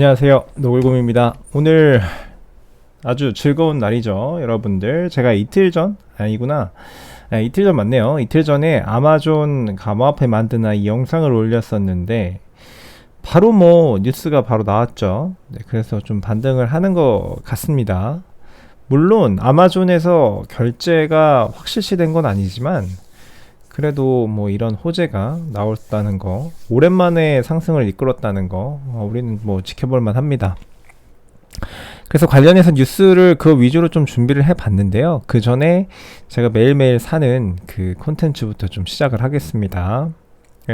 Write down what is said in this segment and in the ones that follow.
안녕하세요, 노골곰입니다. 오늘 아주 즐거운 날이죠, 여러분들. 제가 이틀 전 맞네요. 이틀 전에 아마존 감화폐 만드나 이 영상을 올렸었는데 바로 뉴스가 바로 나왔죠. 네, 그래서 좀 반등을 하는 것 같습니다. 물론 아마존에서 결제가 확 실시된 건 아니지만 그래도 이런 호재가 나왔다는 거, 오랜만에 상승을 이끌었다는 거, 우리는 지켜볼만 합니다. 그래서 관련해서 뉴스를 그 위주로 좀 준비를 해봤는데요. 그 전에 제가 매일매일 사는 그 콘텐츠부터 좀 시작을 하겠습니다.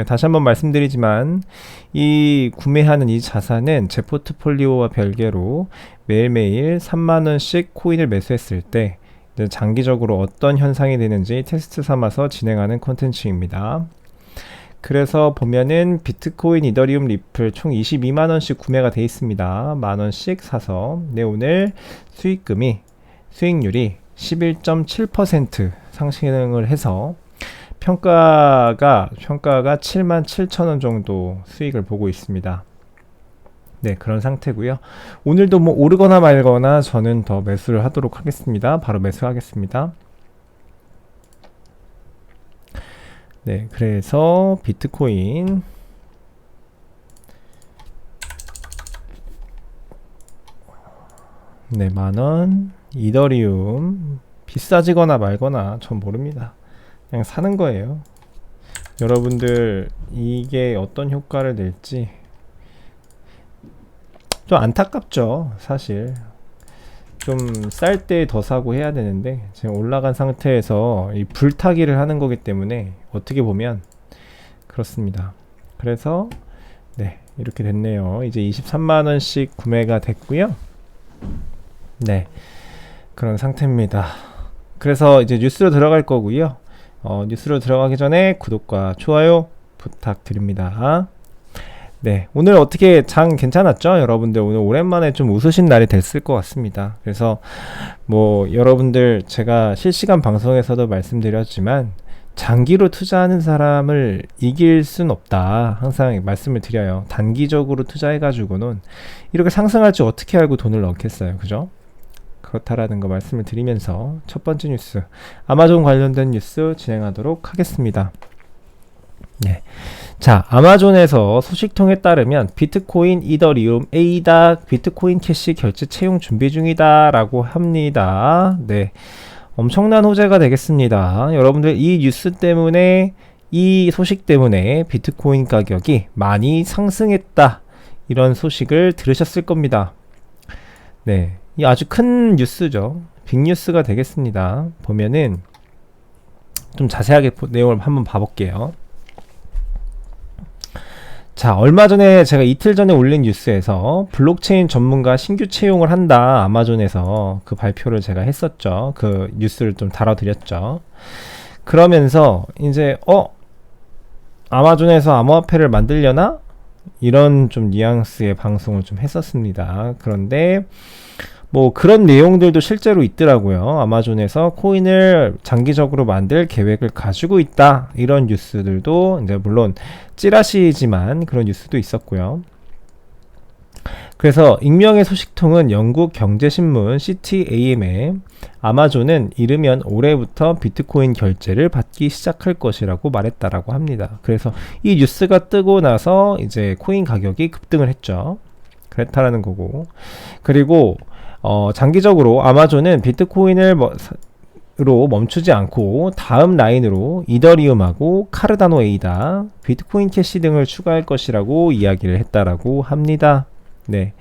다시 한번 말씀드리지만 이 구매하는 이 자산은 제 포트폴리오와 별개로 매일매일 3만원씩 코인을 매수했을 때 장기적으로 어떤 현상이 되는지 테스트 삼아서 진행하는 콘텐츠입니다. 그래서 보면은 비트코인, 이더리움, 리플 총 22만원씩 구매가 되어 있습니다. 만원씩 사서 오늘 수익률이 11.7% 상승을 해서 평가가 77,000원 정도 수익을 보고 있습니다. 네, 그런 상태고요. 오늘도 오르거나 말거나 저는 더 매수를 하도록 하겠습니다. 바로 매수하겠습니다. 네, 그래서 비트코인 네, 만원, 이더리움 비싸지거나 말거나 전 모릅니다. 그냥 사는 거예요. 여러분들 이게 어떤 효과를 낼지 좀 안타깝죠. 사실 좀 쌀 때 더 사고 해야 되는데 지금 올라간 상태에서 이 불타기를 하는 거기 때문에 어떻게 보면 그렇습니다. 그래서 네, 이렇게 됐네요. 이제 23만원씩 구매가 됐고요. 네, 그런 상태입니다. 그래서 이제 뉴스로 들어갈 거고요. 뉴스로 들어가기 전에 구독과 좋아요 부탁드립니다. 네, 오늘 어떻게 장 괜찮았죠? 여러분들 오늘 오랜만에 좀 웃으신 날이 됐을 것 같습니다. 그래서 여러분들 제가 실시간 방송에서도 말씀드렸지만 장기로 투자하는 사람을 이길 순 없다. 항상 말씀을 드려요. 단기적으로 투자해가지고는 이렇게 상승할 줄 어떻게 알고 돈을 넣겠어요. 그죠? 그렇다라는 거 말씀을 드리면서 첫 번째 뉴스, 아마존 관련된 뉴스 진행하도록 하겠습니다. 네. 자, 아마존에서 소식통에 따르면 비트코인, 이더리움, 에이다, 비트코인 캐시 결제 채용 준비 중이다 라고 합니다. 네, 엄청난 호재가 되겠습니다. 여러분들 이 뉴스 때문에, 이 소식 때문에 비트코인 가격이 많이 상승했다, 이런 소식을 들으셨을 겁니다. 네, 이 아주 큰 뉴스죠. 빅뉴스가 되겠습니다. 보면은 좀 자세하게 내용을 한번 봐볼게요. 자, 얼마 전에 제가 이틀 전에 올린 뉴스에서 블록체인 전문가 신규 채용을 한다, 아마존에서 그 발표를 제가 했었죠. 그 뉴스를 좀 다뤄드렸죠. 그러면서 이제 아마존에서 암호화폐를 만들려나? 이런 좀 뉘앙스의 방송을 좀 했었습니다. 그런데 그런 내용들도 실제로 있더라고요. 아마존에서 코인을 장기적으로 만들 계획을 가지고 있다, 이런 뉴스들도 이제 물론 찌라시지만 그런 뉴스도 있었고요. 그래서 익명의 소식통은 영국 경제신문 CTAM에 아마존은 이르면 올해부터 비트코인 결제를 받기 시작할 것이라고 말했다라고 합니다. 그래서 이 뉴스가 뜨고 나서 이제 코인 가격이 급등을 했죠. 그랬다라는 거고, 그리고 장기적으로 아마존은 비트코인을 로 멈추지 않고 다음 라인으로 이더리움하고 카르다노 에이다, 비트코인 캐시 등을 추가할 것이라고 이야기를 했다라고 합니다. 네,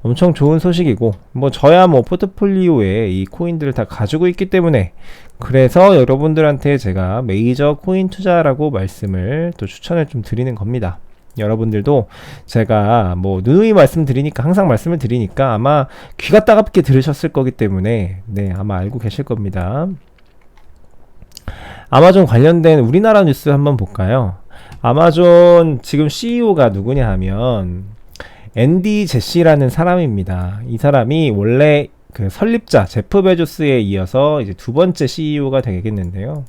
엄청 좋은 소식이고 저야 포트폴리오에 이 코인들을 다 가지고 있기 때문에, 그래서 여러분들한테 제가 메이저 코인 투자라고 말씀을 또 추천을 좀 드리는 겁니다. 여러분들도 제가 누누이 말씀드리니까, 항상 말씀을 드리니까 아마 귀가 따갑게 들으셨을 거기 때문에 네, 아마 알고 계실 겁니다. 아마존 관련된 우리나라 뉴스 한번 볼까요? 아마존 지금 CEO가 누구냐 하면 앤디 제시라는 사람입니다. 이 사람이 원래 그 설립자 제프 베조스에 이어서 이제 두 번째 CEO가 되겠는데요.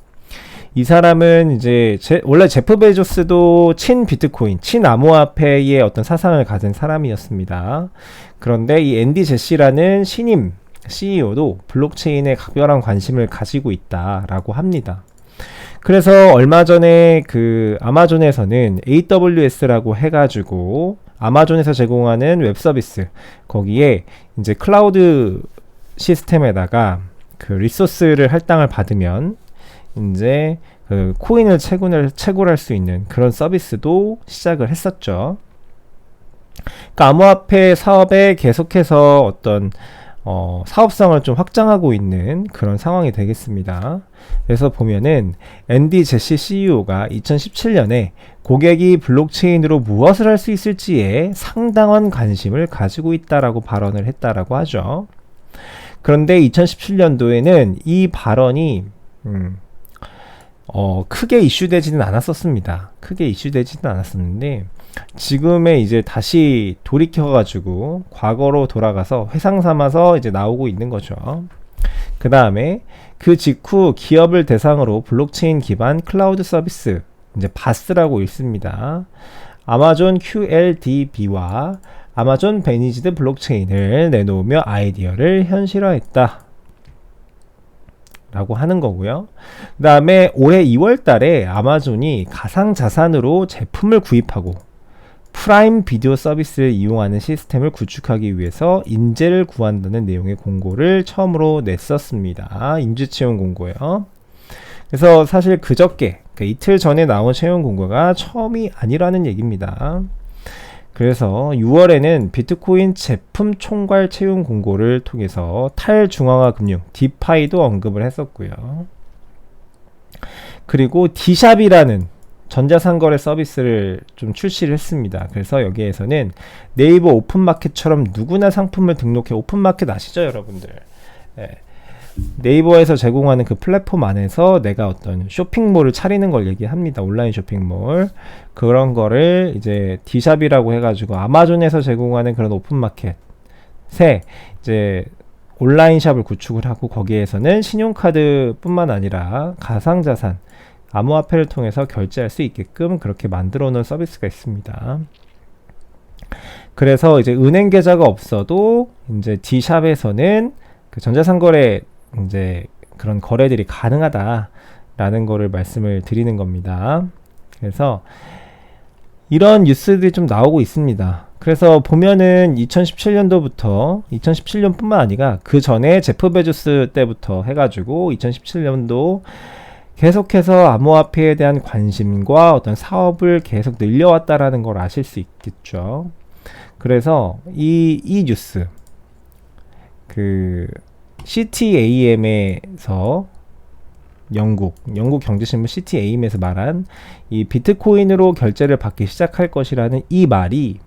이 사람은 이제 원래 제프 베조스도 친 비트코인, 친 암호화폐의 어떤 사상을 가진 사람이었습니다. 그런데 이 앤디 제시라는 신임 CEO도 블록체인에 각별한 관심을 가지고 있다라고 합니다. 그래서 얼마 전에 그 아마존에서는 AWS라고 해가지고 아마존에서 제공하는 웹 서비스, 거기에 이제 클라우드 시스템에다가 그 리소스를 할당을 받으면 이제 그 코인을 채굴할 수 있는 그런 서비스도 시작을 했었죠. 그러니까 암호화폐 사업에 계속해서 어떤 사업성을 좀 확장하고 있는 그런 상황이 되겠습니다. 그래서 보면은 앤디 제시 CEO가 2017년에 고객이 블록체인으로 무엇을 할 수 있을지에 상당한 관심을 가지고 있다라고 발언을 했다라고 하죠. 그런데 2017년도에는 이 발언이 크게 이슈되지는 않았었습니다. 크게 이슈되지는 않았었는데 지금에 이제 다시 돌이켜가지고 과거로 돌아가서 회상 삼아서 이제 나오고 있는 거죠. 그 다음에 그 직후 기업을 대상으로 블록체인 기반 클라우드 서비스, 이제 바스라고 읽습니다. 아마존 QLDB와 아마존 베니지드 블록체인을 내놓으며 아이디어를 현실화했다 라고 하는 거고요. 그 다음에 올해 2월 달에 아마존이 가상자산으로 제품을 구입하고 프라임 비디오 서비스를 이용하는 시스템을 구축하기 위해서 인재를 구한다는 내용의 공고를 처음으로 냈었습니다. 인재 채용 공고요. 그래서 사실 그저께, 이틀 전에 나온 채용 공고가 처음이 아니라는 얘기입니다. 그래서 6월에는 비트코인 제품 총괄 채용 공고를 통해서 탈중앙화 금융, 디파이도 언급을 했었고요. 그리고 디샵이라는 전자상거래 서비스를 좀 출시를 했습니다. 그래서 여기에서는 네이버 오픈마켓처럼 누구나 상품을 등록해, 오픈마켓 아시죠, 여러분들? 네. 네이버에서 제공하는 그 플랫폼 안에서 내가 어떤 쇼핑몰을 차리는 걸 얘기합니다. 온라인 쇼핑몰. 그런 거를 이제 디샵이라고 해가지고 아마존에서 제공하는 그런 오픈마켓에 이제 온라인 샵을 구축을 하고 거기에서는 신용카드 뿐만 아니라 가상자산, 암호화폐를 통해서 결제할 수 있게끔 그렇게 만들어 놓은 서비스가 있습니다. 그래서 이제 은행 계좌가 없어도 이제 D샵에서는 그 전자상거래 이제 그런 거래들이 가능하다라는 거를 말씀을 드리는 겁니다. 그래서 이런 뉴스들이 좀 나오고 있습니다. 그래서 보면은 2017년도부터 2017년뿐만 아니라 그 전에 제프 베조스 때부터 해가지고 2017년도 계속해서 암호화폐에 대한 관심과 어떤 사업을 계속 늘려왔다라는 걸 아실 수 있겠죠. 그래서 이 뉴스, 그 CTAM에서 영국 경제신문 CTAM에서 말한 이 비트코인으로 결제를 받기 시작할 것이라는 이 말이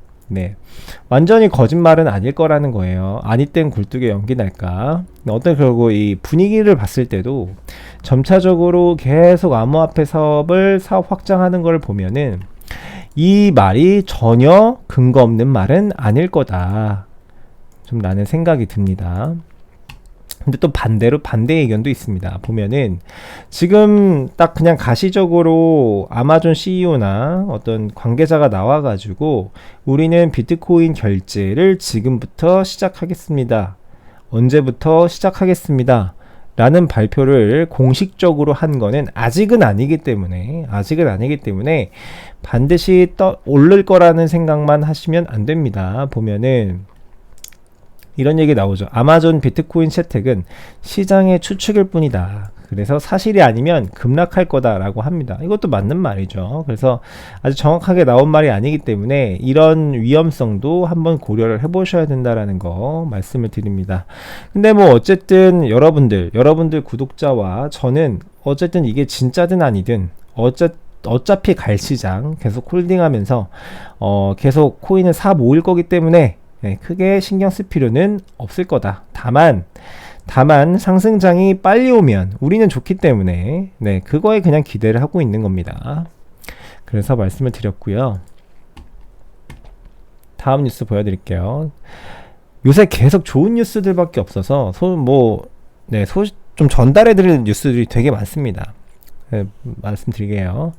완전히 거짓말은 아닐 거라는 거예요. 아니 땐 굴뚝에 연기 날까. 어떤 그리고 이 분위기를 봤을 때도 점차적으로 계속 암호화폐 사업 확장하는 걸 보면은 이 말이 전혀 근거 없는 말은 아닐 거다. 좀 나는 생각이 듭니다. 근데 또 반대로 반대 의견도 있습니다. 보면은 지금 딱 그냥 가시적으로 아마존 CEO나 어떤 관계자가 나와가지고 우리는 비트코인 결제를 지금부터 시작하겠습니다. 언제부터 시작하겠습니다. 라는 발표를 공식적으로 한 거는 아직은 아니기 때문에 반드시 오를 거라는 생각만 하시면 안 됩니다. 보면은 이런 얘기 나오죠. 아마존 비트코인 채택은 시장의 추측일 뿐이다. 그래서 사실이 아니면 급락할 거다라고 합니다. 이것도 맞는 말이죠. 그래서 아주 정확하게 나온 말이 아니기 때문에 이런 위험성도 한번 고려를 해보셔야 된다라는 거 말씀을 드립니다. 근데 뭐 어쨌든 여러분들 구독자와 저는 어쨌든 이게 진짜든 아니든 어차피 갈 시장 계속 홀딩하면서 계속 코인을 사 모을 거기 때문에 크게 신경 쓸 필요는 없을 거다. 다만 상승장이 빨리 오면 우리는 좋기 때문에 그거에 그냥 기대를 하고 있는 겁니다. 그래서 말씀을 드렸고요. 다음 뉴스 보여드릴게요. 요새 계속 좋은 뉴스들밖에 없어서 좀 전달해드리는 뉴스들이 되게 많습니다. 말씀드리게요.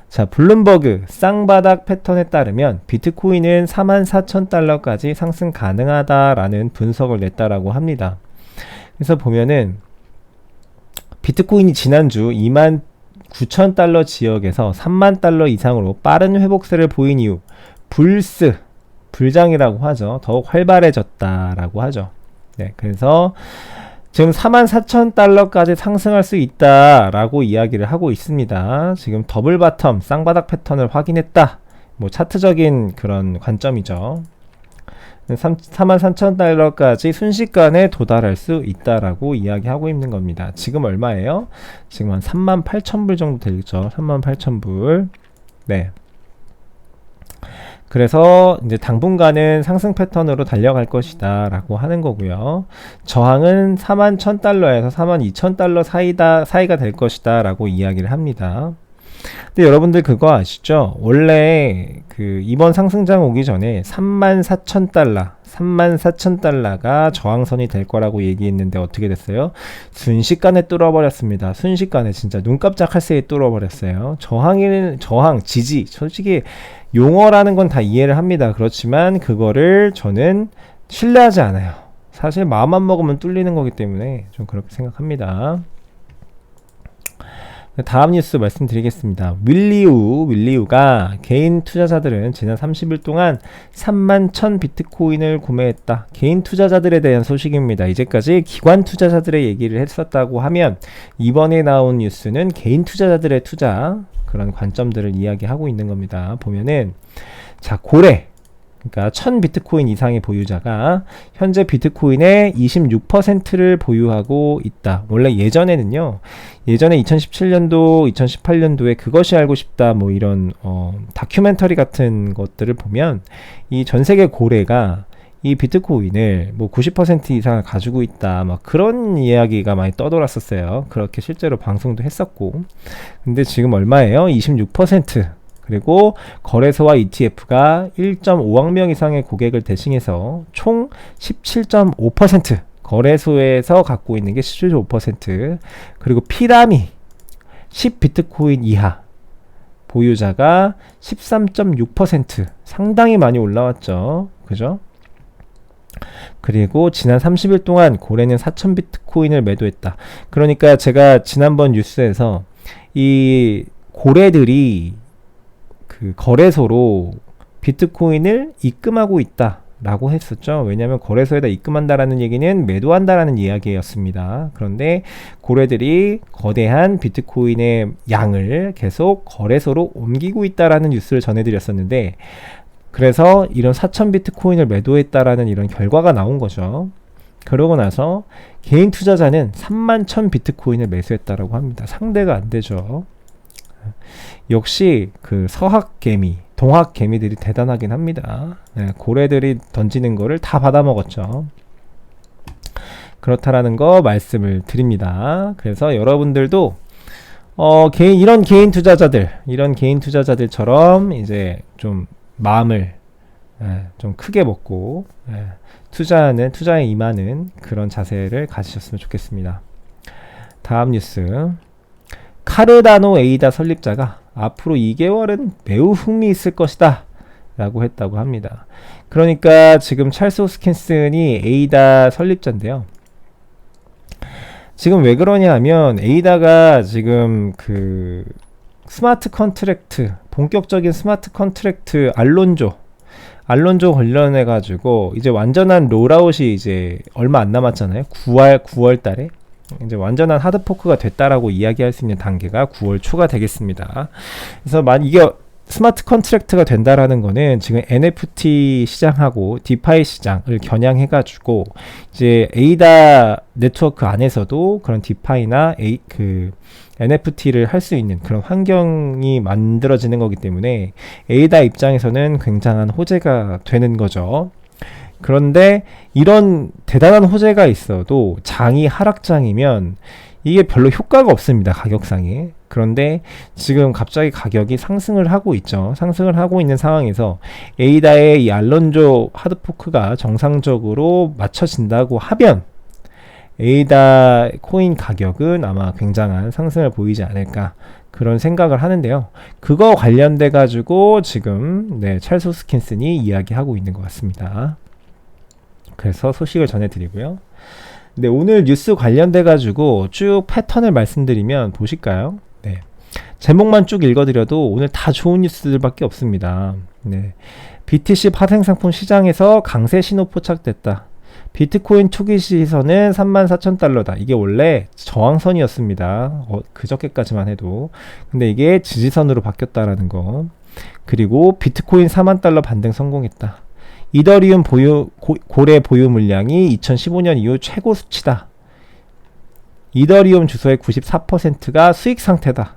자, 블룸버그 쌍바닥 패턴에 따르면 비트코인은 44,000달러까지 상승 가능하다라는 분석을 냈다라고 합니다. 그래서 보면은 비트코인이 지난주 29,000달러 지역에서 3만 달러 이상으로 빠른 회복세를 보인 이후 불장이라고 하죠. 더욱 활발해졌다라고 하죠. 네, 그래서 지금 44,000달러까지 상승할 수 있다라고 이야기를 하고 있습니다. 지금 더블 바텀 쌍바닥 패턴을 확인했다. 뭐 차트적인 그런 관점이죠. 43,000달러까지 순식간에 도달할 수 있다라고 이야기하고 있는 겁니다. 지금 얼마예요? 지금 한 38,000불 정도 되겠죠. 38,000불. 네. 그래서 이제 당분간은 상승 패턴으로 달려갈 것이다 라고 하는 거고요. 저항은 41,000달러에서 42,000달러 사이가 될 것이다 라고 이야기를 합니다. 근데 여러분들 그거 아시죠? 원래 그 이번 상승장 오기 전에 34,000달러가 저항선이 될 거라고 얘기했는데 어떻게 됐어요? 순식간에 뚫어버렸습니다. 순식간에 진짜 눈 깜짝할 새에 뚫어버렸어요. 저항, 지지. 솔직히 용어라는 건 다 이해를 합니다. 그렇지만 그거를 저는 신뢰하지 않아요. 사실 마음만 먹으면 뚫리는 거기 때문에 좀 그렇게 생각합니다. 다음 뉴스 말씀드리겠습니다. 윌리우가 개인 투자자들은 지난 30일 동안 31,000 비트코인을 구매했다. 개인 투자자들에 대한 소식입니다. 이제까지 기관 투자자들의 얘기를 했었다고 하면 이번에 나온 뉴스는 개인 투자자들의 투자 그런 관점들을 이야기하고 있는 겁니다. 보면은 자, 고래 그러니까 1000 비트코인 이상의 보유자가 현재 비트코인의 26%를 보유하고 있다. 원래 예전에 2017년도, 2018년도에 그것이 알고 싶다 뭐 이런 다큐멘터리 같은 것들을 보면 이 전 세계 고래가 이 비트코인을 뭐 90% 이상을 가지고 있다 막 그런 이야기가 많이 떠돌았었어요. 그렇게 실제로 방송도 했었고. 근데 지금 얼마예요? 26%. 그리고 거래소와 ETF가 1.5억 명 이상의 고객을 대신해서 총 17.5%, 거래소에서 갖고 있는 게 17.5%, 그리고 피라미 10 비트코인 이하 보유자가 13.6%, 상당히 많이 올라왔죠. 그죠? 그리고 지난 30일 동안 고래는 4,000 비트코인을 매도했다. 그러니까 제가 지난번 뉴스에서 이 고래들이 그 거래소로 비트코인을 입금하고 있다 라고 했었죠. 왜냐하면 거래소에다 입금한다라는 얘기는 매도한다라는 이야기였습니다. 그런데 고래들이 거대한 비트코인의 양을 계속 거래소로 옮기고 있다라는 뉴스를 전해드렸었는데, 그래서 이런 4,000 비트코인을 매도했다라는 이런 결과가 나온 거죠. 그러고 나서 개인 투자자는 31,000 비트코인을 매수했다라고 합니다. 상대가 안 되죠. 역시 그 서학개미, 동학개미들이 대단하긴 합니다. 네, 고래들이 던지는 거를 다 받아먹었죠. 그렇다라는 거 말씀을 드립니다. 그래서 여러분들도 이런 개인 투자자들처럼 이제 좀 마음을 좀 크게 먹고 투자에 임하는 그런 자세를 가지셨으면 좋겠습니다. 다음 뉴스. 카르다노 에이다 설립자가 앞으로 2개월은 매우 흥미있을 것이다 라고 했다고 합니다. 그러니까 지금 찰스 호스킨슨이 에이다 설립자인데요. 지금 왜 그러냐 하면 에이다가 지금 그 스마트 컨트랙트, 본격적인 스마트 컨트랙트 알론조 관련해 가지고 이제 완전한 롤아웃이 이제 얼마 안 남았잖아요. 9월 달에 이제 완전한 하드포크가 됐다라고 이야기할 수 있는 단계가 9월 초가 되겠습니다. 그래서 이게 스마트 컨트랙트가 된다라는 거는 지금 NFT 시장하고 디파이 시장을 겨냥해가지고 이제 에이다 네트워크 안에서도 그런 디파이나 NFT를 할 수 있는 그런 환경이 만들어지는 거기 때문에 에이다 입장에서는 굉장한 호재가 되는 거죠. 그런데 이런 대단한 호재가 있어도 장이 하락장이면 이게 별로 효과가 없습니다. 가격상에. 그런데 지금 갑자기 가격이 상승을 하고 있죠. 상승을 하고 있는 상황에서 에이다의 이 알론조 하드포크가 정상적으로 맞춰진다고 하면 에이다 코인 가격은 아마 굉장한 상승을 보이지 않을까 그런 생각을 하는데요. 그거 관련돼 가지고 지금 찰소 스킨슨이 이야기하고 있는 것 같습니다. 그래서 소식을 전해드리고요. 네, 오늘 뉴스 관련돼 가지고 쭉 패턴을 말씀드리면 보실까요? 네, 제목만 쭉 읽어드려도 오늘 다 좋은 뉴스들밖에 없습니다. 네, BTC 파생상품 시장에서 강세 신호 포착됐다. 비트코인 투기 시선은 34,000달러다. 이게 원래 저항선이었습니다. 그저께까지만 해도. 근데 이게 지지선으로 바뀌었다라는 거. 그리고 비트코인 4만 달러 반등 성공했다. 이더리움 고래 보유 물량이 2015년 이후 최고 수치다. 이더리움 주소의 94%가 수익 상태다.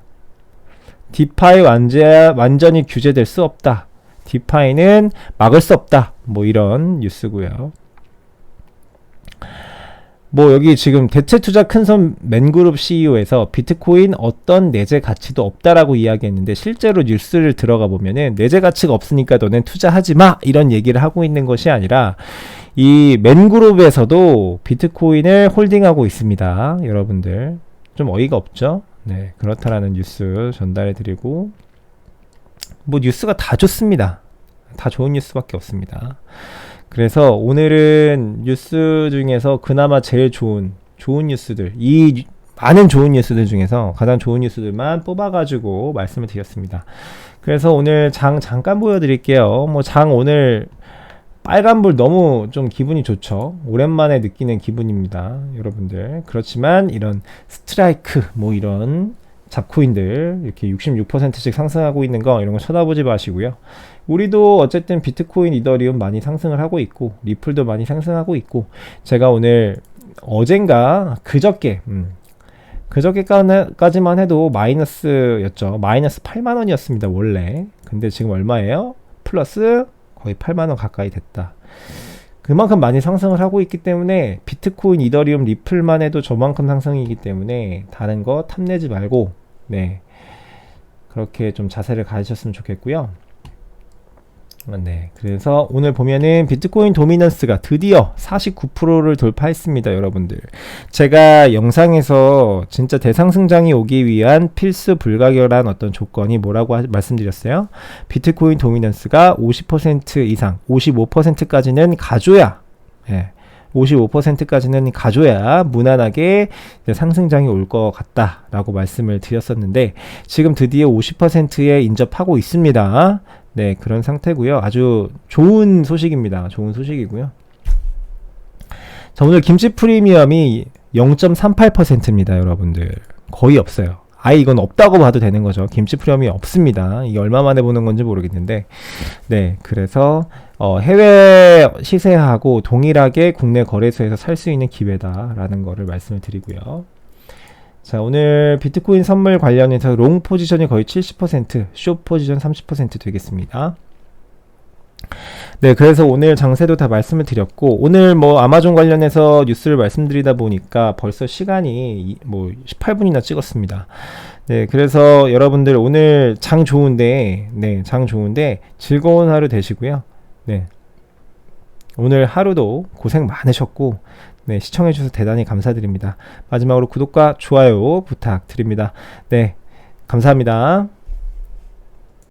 디파이 완전히 규제될 수 없다. 디파이는 막을 수 없다. 뭐 이런 뉴스고요. 뭐 여기 지금 대체투자 큰손 맨그룹 CEO에서 비트코인 어떤 내재 가치도 없다라고 이야기했는데 실제로 뉴스를 들어가 보면은 내재 가치가 없으니까 너는 투자하지 마 이런 얘기를 하고 있는 것이 아니라 이 맨그룹에서도 비트코인을 홀딩하고 있습니다. 여러분들 좀 어이가 없죠? 네, 그렇다라는 뉴스 전달해 드리고 뭐 뉴스가 다 좋습니다. 다 좋은 뉴스밖에 없습니다. 그래서 오늘은 뉴스 중에서 그나마 제일 좋은 뉴스들, 이 많은 좋은 뉴스들 중에서 가장 좋은 뉴스들만 뽑아가지고 말씀을 드렸습니다. 그래서 오늘 장 잠깐 보여드릴게요. 뭐 장 오늘 빨간불 너무 좀 기분이 좋죠. 오랜만에 느끼는 기분입니다, 여러분들. 그렇지만 이런 스트라이크 뭐 이런 잡코인들 이렇게 66%씩 상승하고 있는 거 이런 거 쳐다보지 마시고요. 우리도 어쨌든 비트코인, 이더리움 많이 상승을 하고 있고 리플도 많이 상승하고 있고 제가 오늘 어젠가 그저께까지만 해도 마이너스였죠. 마이너스 8만원이었습니다 원래. 근데 지금 얼마예요? 플러스 거의 8만원 가까이 됐다. 그만큼 많이 상승을 하고 있기 때문에 비트코인, 이더리움, 리플만 해도 저만큼 상승이기 때문에 다른 거 탐내지 말고 네, 그렇게 좀 자세를 가지셨으면 좋겠고요. 네, 그래서 오늘 보면은 비트코인 도미넌스가 드디어 49%를 돌파했습니다, 여러분들. 제가 영상에서 진짜 대상승장이 오기 위한 필수 불가결한 어떤 조건이 뭐라고 말씀드렸어요? 비트코인 도미넌스가 50% 이상, 55%까지는 가줘야, 55%까지는 가줘야 무난하게 상승장이 올 것 같다라고 말씀을 드렸었는데 지금 드디어 50%에 인접하고 있습니다. 네, 그런 상태고요. 아주 좋은 소식입니다. 좋은 소식이고요. 자, 오늘 김치 프리미엄이 0.38%입니다, 여러분들. 거의 없어요. 아예 이건 없다고 봐도 되는 거죠. 김치 프리미엄이 없습니다. 이게 얼마 만에 보는 건지 모르겠는데, 네, 그래서 해외 시세하고 동일하게 국내 거래소에서 살 수 있는 기회다라는 거를 말씀을 드리고요. 자, 오늘 비트코인 선물 관련해서 롱 포지션이 거의 70%, 숏 포지션 30% 되겠습니다. 네, 그래서 오늘 장세도 다 말씀을 드렸고, 오늘 뭐 아마존 관련해서 뉴스를 말씀드리다 보니까 벌써 시간이 뭐 18분이나 찍었습니다. 네, 그래서 여러분들 오늘 장 좋은데 즐거운 하루 되시고요. 네, 오늘 하루도 고생 많으셨고, 네, 시청해주셔서 대단히 감사드립니다. 마지막으로 구독과 좋아요 부탁드립니다. 네, 감사합니다.